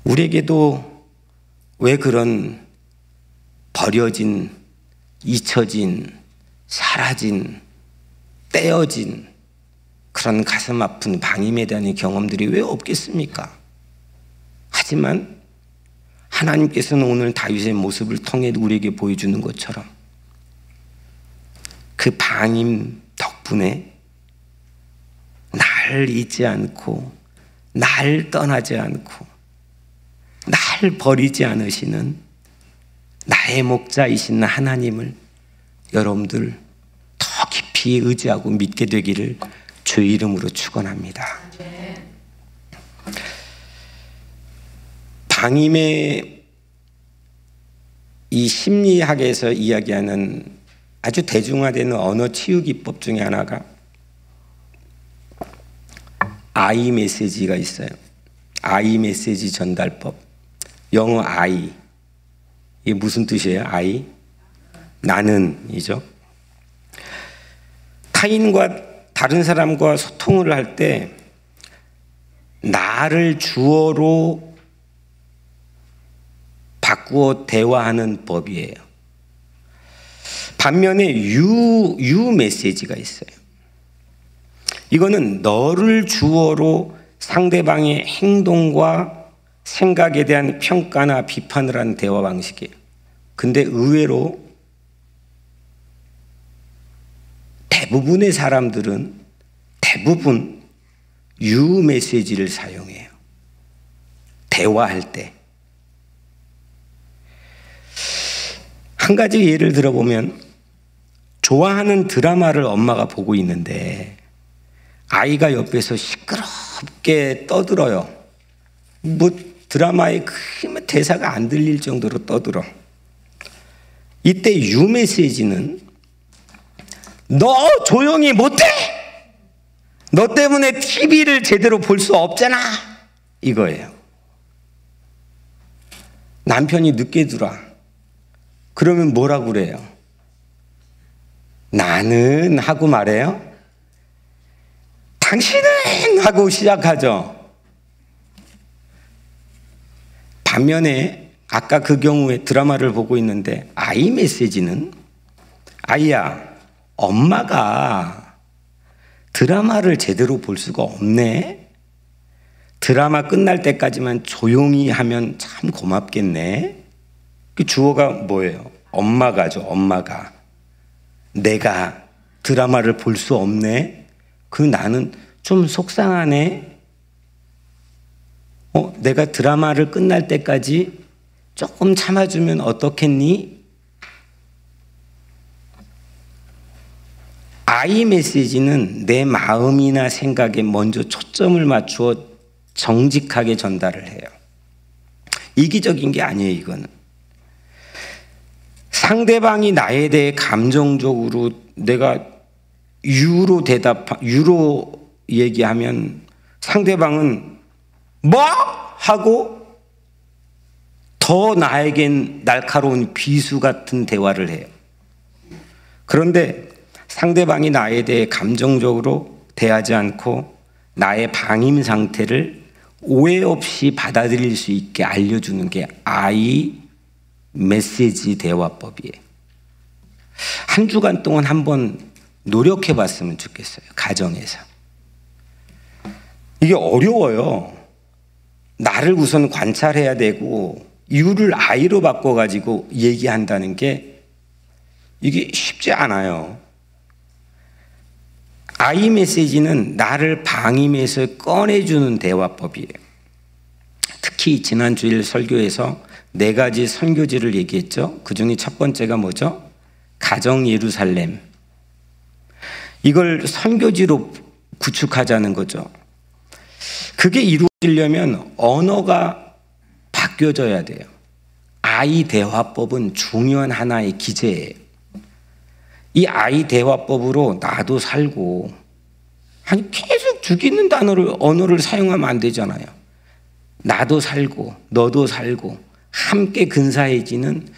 우리에게도 왜 그런 버려진, 잊혀진, 사라진, 떼어진 그런 가슴 아픈 방임에 대한 경험들이 왜 없겠습니까? 하지만 하나님께서는 오늘 다윗의 모습을 통해 우리에게 보여주는 것처럼 그 방임 덕분에 날 잊지 않고 날 떠나지 않고 날 버리지 않으시는 나의 목자이신 하나님을 여러분들 더 깊이 의지하고 믿게 되기를 주의 이름으로 축원합니다. 방임의 이 심리학에서 이야기하는 아주 대중화되는 언어 치유 기법 중에 하나가 I 메시지가 있어요. I 메시지 전달법. 영어 I. 이게 무슨 뜻이에요? I? 나는이죠. 타인과 다른 사람과 소통을 할 때 나를 주어로 바꾸어 대화하는 법이에요. 반면에 you 메시지가 있어요. 이거는 너를 주어로 상대방의 행동과 생각에 대한 평가나 비판을 하는 대화 방식이에요. 근데 의외로 대부분의 사람들은 대부분 you 메시지를 사용해요. 대화할 때. 한 가지 예를 들어보면 좋아하는 드라마를 엄마가 보고 있는데 아이가 옆에서 시끄럽게 떠들어요. 뭐 드라마의 큰 대사가 안 들릴 정도로 떠들어. 이때 유 메시지는 너 조용히 못해? 너 때문에 TV를 제대로 볼 수 없잖아. 이거예요. 남편이 늦게 들어와. 그러면 뭐라고 그래요? 나는 하고 말해요. 당신은 하고 시작하죠. 반면에 아까 그 경우에 드라마를 보고 있는데 아이 메시지는 아이야, 엄마가 드라마를 제대로 볼 수가 없네. 드라마 끝날 때까지만 조용히 하면 참 고맙겠네. 그 주어가 뭐예요? 엄마가죠. 엄마가. 내가 드라마를 볼 수 없네. 그 나는 좀 속상하네. 내가 드라마를 끝날 때까지 조금 참아주면 어떻겠니? I 메시지는 내 마음이나 생각에 먼저 초점을 맞추어 정직하게 전달을 해요. 이기적인 게 아니에요, 이거는. 상대방이 나에 대해 감정적으로 내가 유로 얘기하면 상대방은 뭐? 하고 더 나에겐 날카로운 비수 같은 대화를 해요. 그런데 상대방이 나에 대해 감정적으로 대하지 않고 나의 방임 상태를 오해 없이 받아들일 수 있게 알려주는 게 I 메시지 대화법이에요. 한 주간 동안 한번 노력해 봤으면 좋겠어요. 가정에서. 이게 어려워요. 나를 우선 관찰해야 되고 이유를 I로 바꿔가지고 얘기한다는 게 이게 쉽지 않아요. 아이메시지는 나를 방임에서 꺼내주는 대화법이에요. 특히 지난 주일 설교에서 4가지 선교지를 얘기했죠. 그 중에 첫 번째가 뭐죠? 가정 예루살렘. 이걸 선교지로 구축하자는 거죠. 그게 이루어지려면 언어가 바뀌어져야 돼요. 아이 대화법은 중요한 하나의 기제예요. 이 아이 대화법으로 나도 살고, 아니 계속 죽이는 언어를 사용하면 안 되잖아요. 나도 살고 너도 살고 함께 근사해지는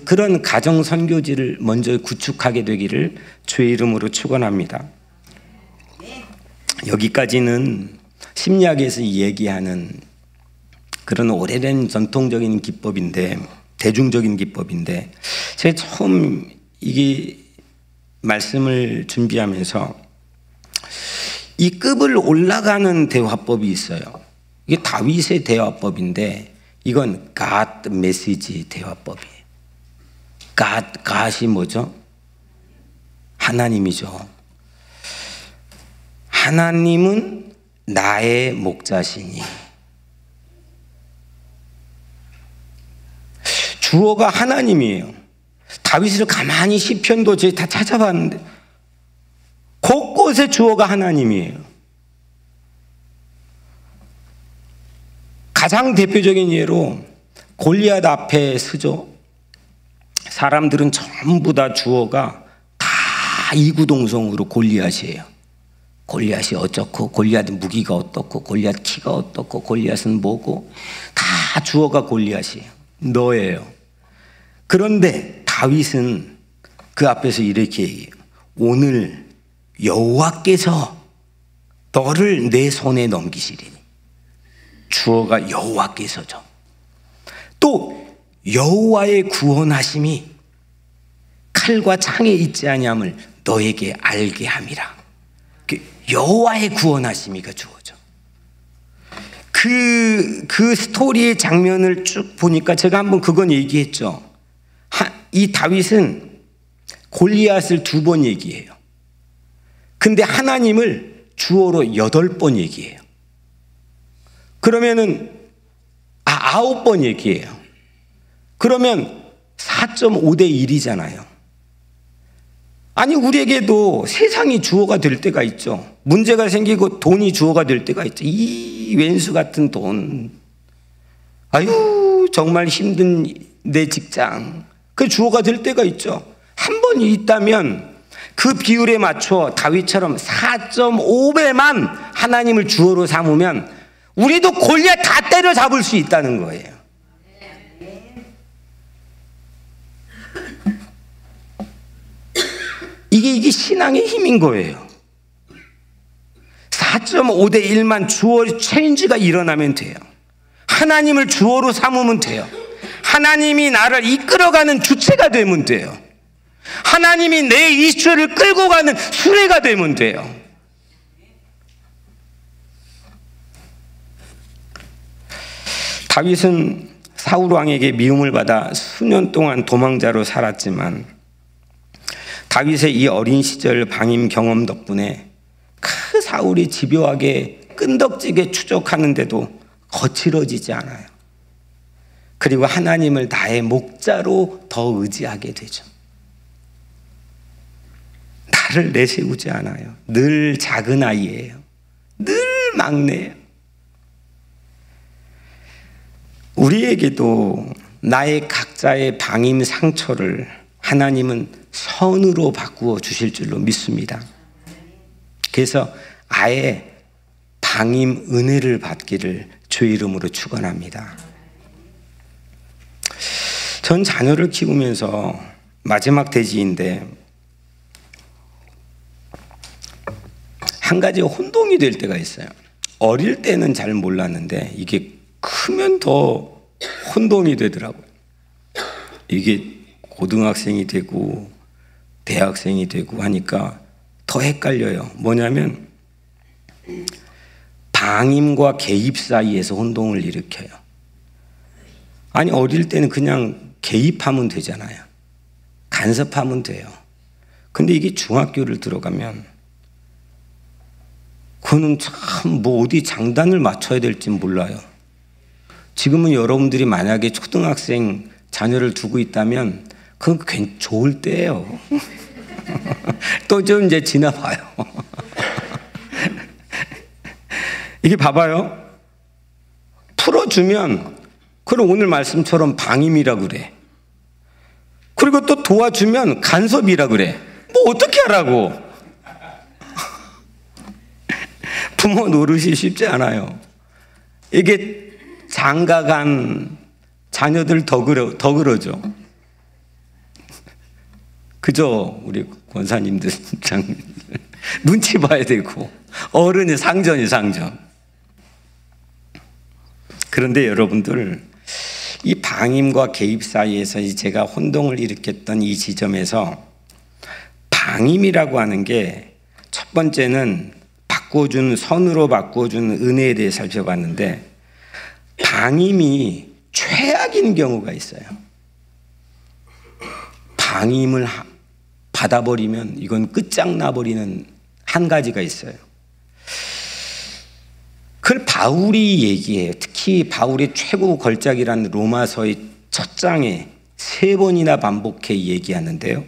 그런 가정 선교지를 먼저 구축하게 되기를 주의 이름으로 축원합니다. 여기까지는 심리학에서 얘기하는 그런 오래된 전통적인 기법인데, 대중적인 기법인데, 제가 처음 이게 말씀을 준비하면서 이 급을 올라가는 대화법이 있어요. 이게 다윗의 대화법인데 이건 God 메시지 대화법이에요. God이 뭐죠? 하나님이죠. 하나님은 나의 목자시니. 주어가 하나님이에요. 다윗을 가만히 시편도 제가 다 찾아봤는데 곳곳에 주어가 하나님이에요. 가장 대표적인 예로 골리앗 앞에 서죠. 사람들은 전부 다 주어가 다 이구동성으로 골리앗이에요. 골리앗이 어쩌고, 골리앗은 무기가 어떻고, 골리앗 키가 어떻고, 골리앗은 뭐고, 다 주어가 골리앗이에요. 너예요. 그런데 다윗은 그 앞에서 이렇게 얘기해요. 오늘 여호와께서 너를 내 손에 넘기시리니. 주어가 여호와께서죠. 또 여호와의 구원하심이 칼과 창에 있지 아니함을 너에게 알게 함이라. 여호와의 구원하심이가 주어죠. 그 스토리의 장면을 쭉 보니까 제가 한번 그건 얘기했죠. 이 다윗은 골리앗을 2번 얘기해요. 근데 하나님을 주어로 8번 얘기해요. 그러면은 9번 얘기해요. 그러면 4.5대 1이잖아요. 아니 우리에게도 세상이 주어가 될 때가 있죠. 문제가 생기고 돈이 주어가 될 때가 있죠. 이 왼수 같은 돈. 아유 정말 힘든 내 직장. 그 주어가 될 때가 있죠. 한 번 있다면 그 비율에 맞춰 다윗처럼 4.5배만 하나님을 주어로 삼으면 우리도 골리앗 다 때려잡을 수 있다는 거예요. 이게 신앙의 힘인 거예요. 4.5대 1만 주어 체인지가 일어나면 돼요. 하나님을 주어로 삼으면 돼요. 하나님이 나를 이끌어가는 주체가 되면 돼요. 하나님이 내 이슈를 끌고 가는 수레가 되면 돼요. 다윗은 사울 왕에게 미움을 받아 수년 동안 도망자로 살았지만 다윗의 이 어린 시절 방임 경험 덕분에 그 사울이 집요하게 끈덕지게 추적하는데도 거칠어지지 않아요. 그리고 하나님을 나의 목자로 더 의지하게 되죠. 나를 내세우지 않아요. 늘 작은 아이예요. 늘 막내예요. 우리에게도 나의 각자의 방임 상처를 하나님은 선으로 바꾸어 주실 줄로 믿습니다. 그래서 아예 방임 은혜를 받기를 주의 이름으로 축원합니다. 전 자녀를 키우면서 마지막 돼지인데 한 가지 혼동이 될 때가 있어요. 어릴 때는 잘 몰랐는데 이게 크면 더 혼동이 되더라고요. 이게 고등학생이 되고 대학생이 되고 하니까 더 헷갈려요. 뭐냐면 방임과 개입 사이에서 혼동을 일으켜요. 아니 어릴 때는 그냥 개입하면 되잖아요. 간섭하면 돼요. 근데 이게 중학교를 들어가면 그거는 참 뭐 어디 장단을 맞춰야 될지 몰라요. 지금은 여러분들이 만약에 초등학생 자녀를 두고 있다면 그건 좋을 때예요. 또 좀 이제 지나봐요. 이게 봐봐요. 풀어주면 그럼 오늘 말씀처럼 방임이라 그래. 그리고 또 도와주면 간섭이라 그래. 뭐 어떻게 하라고. 부모 노릇이 쉽지 않아요. 이게 장가간 자녀들 더 그러죠. 그죠? 우리 권사님들 눈치 봐야 되고 어른이 상전이 상전. 그런데 여러분들 이 방임과 개입 사이에서 제가 혼동을 일으켰던 이 지점에서 방임이라고 하는 게 첫 번째는 선으로 바꿔준 은혜에 대해 살펴봤는데 방임이 최악인 경우가 있어요. 방임을 받아버리면 이건 끝장나버리는 한 가지가 있어요. 그걸 바울이 얘기해요. 특히 바울의 최고 걸작이라는 로마서의 첫 장에 3번이나 반복해 얘기하는데요.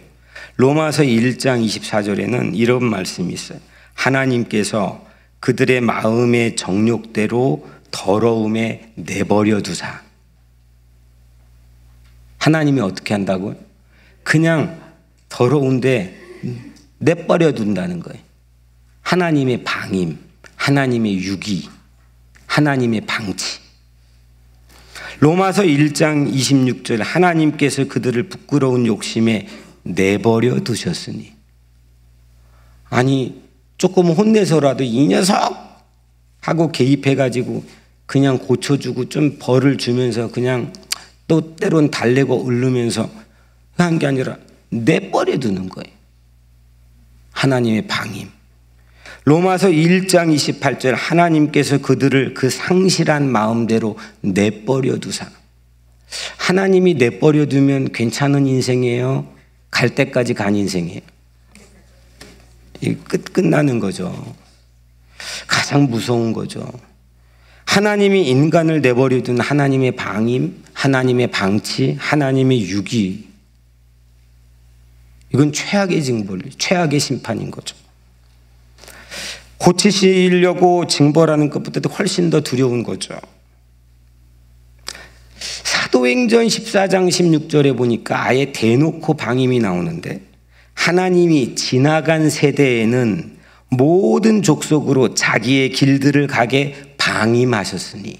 로마서 1장 24절에는 이런 말씀이 있어요. 하나님께서 그들의 마음의 정욕대로 더러움에 내버려 두사. 하나님이 어떻게 한다고요? 그냥 더러운데 내버려 둔다는 거예요. 하나님의 방임, 하나님의 유기, 하나님의 방치. 로마서 1장 26절 하나님께서 그들을 부끄러운 욕심에 내버려 두셨으니. 아니 조금 혼내서라도 이 녀석 하고 개입해가지고 그냥 고쳐주고 좀 벌을 주면서 그냥 또 때론 달래고 으르면서 한 게 아니라 내버려 두는 거예요. 하나님의 방임. 로마서 1장 28절 하나님께서 그들을 그 상실한 마음대로 내버려 두사. 하나님이 내버려 두면 괜찮은 인생이에요? 갈 때까지 간 인생이에요? 끝나는 거죠. 가장 무서운 거죠. 하나님이 인간을 내버려 둔 하나님의 방임, 하나님의 방치, 하나님의 유기. 이건 최악의 징벌, 최악의 심판인 거죠. 고치시려고 징벌하는 것보다도 훨씬 더 두려운 거죠. 사도행전 14장 16절에 보니까 아예 대놓고 방임이 나오는데 하나님이 지나간 세대에는 모든 족속으로 자기의 길들을 가게 방임하셨으니.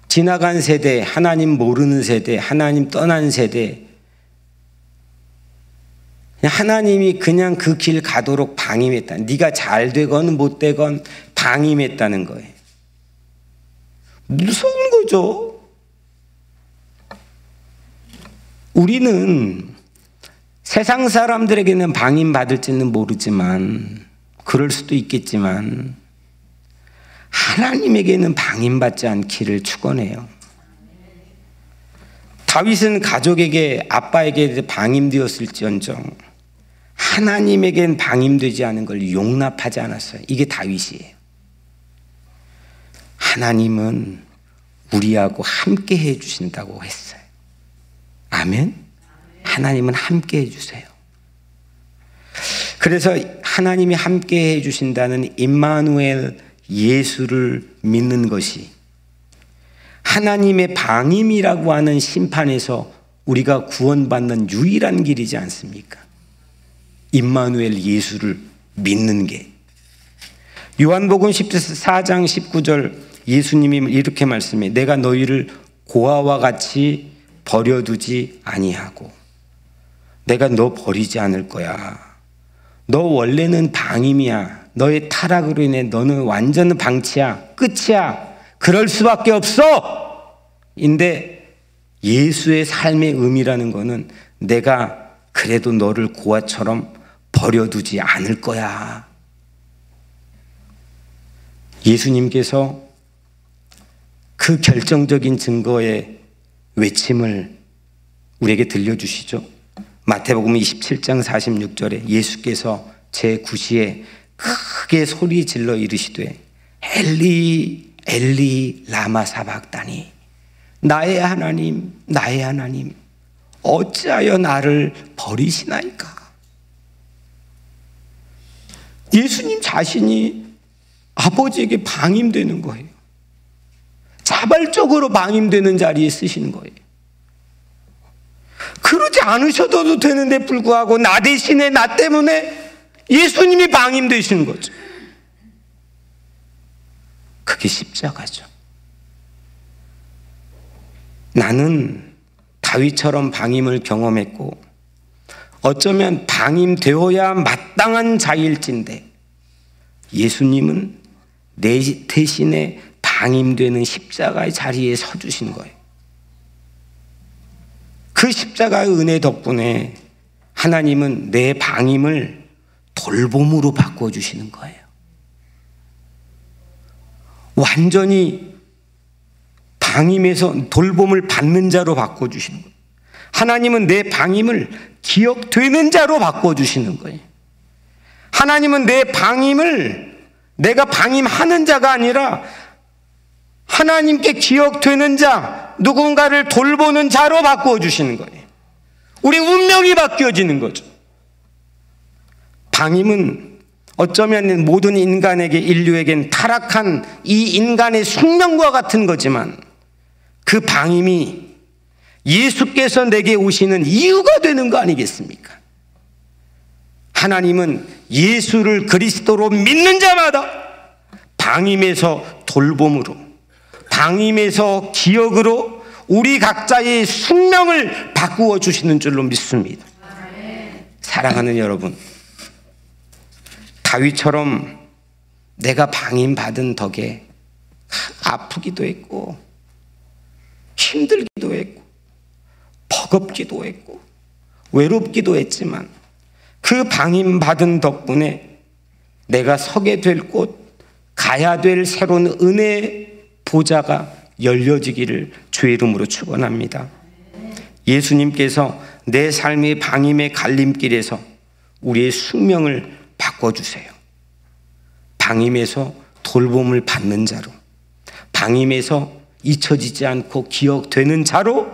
지나간 세대, 하나님 모르는 세대, 하나님 떠난 세대, 하나님이 그냥 그 길 가도록 방임했다. 네가 잘 되건 못 되건 방임했다는 거예요. 무서운 거죠. 우리는 세상 사람들에게는 방임받을지는 모르지만 그럴 수도 있겠지만 하나님에게는 방임받지 않기를 축원해요. 다윗은 가족에게 아빠에게 방임되었을지언정 하나님에겐 방임되지 않은 걸 용납하지 않았어요. 이게 다윗이에요. 하나님은 우리하고 함께 해주신다고 했어요. 아멘? 하나님은 함께 해주세요. 그래서 하나님이 함께 해주신다는 임마누엘 예수를 믿는 것이 하나님의 방임이라고 하는 심판에서 우리가 구원받는 유일한 길이지 않습니까? 임마누엘 예수를 믿는 게. 요한복음 14장 19절 예수님이 이렇게 말씀해. 내가 너희를 고아와 같이 버려두지 아니하고 내가 너 버리지 않을 거야. 너 원래는 방임이야. 너의 타락으로 인해 너는 완전 방치야. 끝이야. 그럴 수밖에 없어. 인데 예수의 삶의 의미라는 거는 내가 그래도 너를 고아처럼 버려두지 않을 거야. 예수님께서 그 결정적인 증거의 외침을 우리에게 들려주시죠. 마태복음 27장 46절에 예수께서 제9시에 크게 소리 질러 이르시되 엘리 엘리 라마 사박다니, 나의 하나님 나의 하나님 어찌하여 나를 버리시나이까. 예수님 자신이 아버지에게 방임되는 거예요. 자발적으로 방임되는 자리에 쓰시는 거예요. 그러지 않으셔도 되는데 불구하고 나 대신에 나 때문에 예수님이 방임되시는 거죠. 그게 십자가죠. 나는 다윗처럼 방임을 경험했고 어쩌면 방임되어야 마땅한 자일진데 예수님은 내 대신에 방임되는 십자가의 자리에 서주신 거예요. 그 십자가의 은혜 덕분에 하나님은 내 방임을 돌봄으로 바꿔주시는 거예요. 완전히 방임에서 돌봄을 받는 자로 바꿔주시는 거예요. 하나님은 내 방임을 기억되는 자로 바꿔주시는 거예요. 하나님은 내 방임을 내가 방임하는 자가 아니라 하나님께 기억되는 자, 누군가를 돌보는 자로 바꿔주시는 거예요. 우리 운명이 바뀌어지는 거죠. 방임은 어쩌면 모든 인간에게, 인류에겐 타락한 이 인간의 숙명과 같은 거지만 그 방임이 예수께서 내게 오시는 이유가 되는 거 아니겠습니까? 하나님은 예수를 그리스도로 믿는 자마다 방임에서 돌봄으로, 방임에서 기억으로 우리 각자의 숙명을 바꾸어 주시는 줄로 믿습니다. 사랑하는 여러분, 다윗처럼 내가 방임받은 덕에 아프기도 했고 힘들기도 했고 버겁기도 했고 외롭기도 했지만 그 방임받은 덕분에 내가 서게 될 곳, 가야 될 새로운 은혜 보좌가 열려지기를 주의 이름으로 축원합니다. 예수님께서 내 삶의 방임의 갈림길에서 우리의 숙명을 바꿔주세요. 방임에서 돌봄을 받는 자로, 방임에서 잊혀지지 않고 기억되는 자로,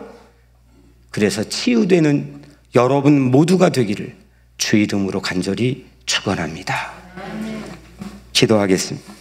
그래서 치유되는 여러분 모두가 되기를 주의 이름으로 간절히 축원합니다. 기도하겠습니다.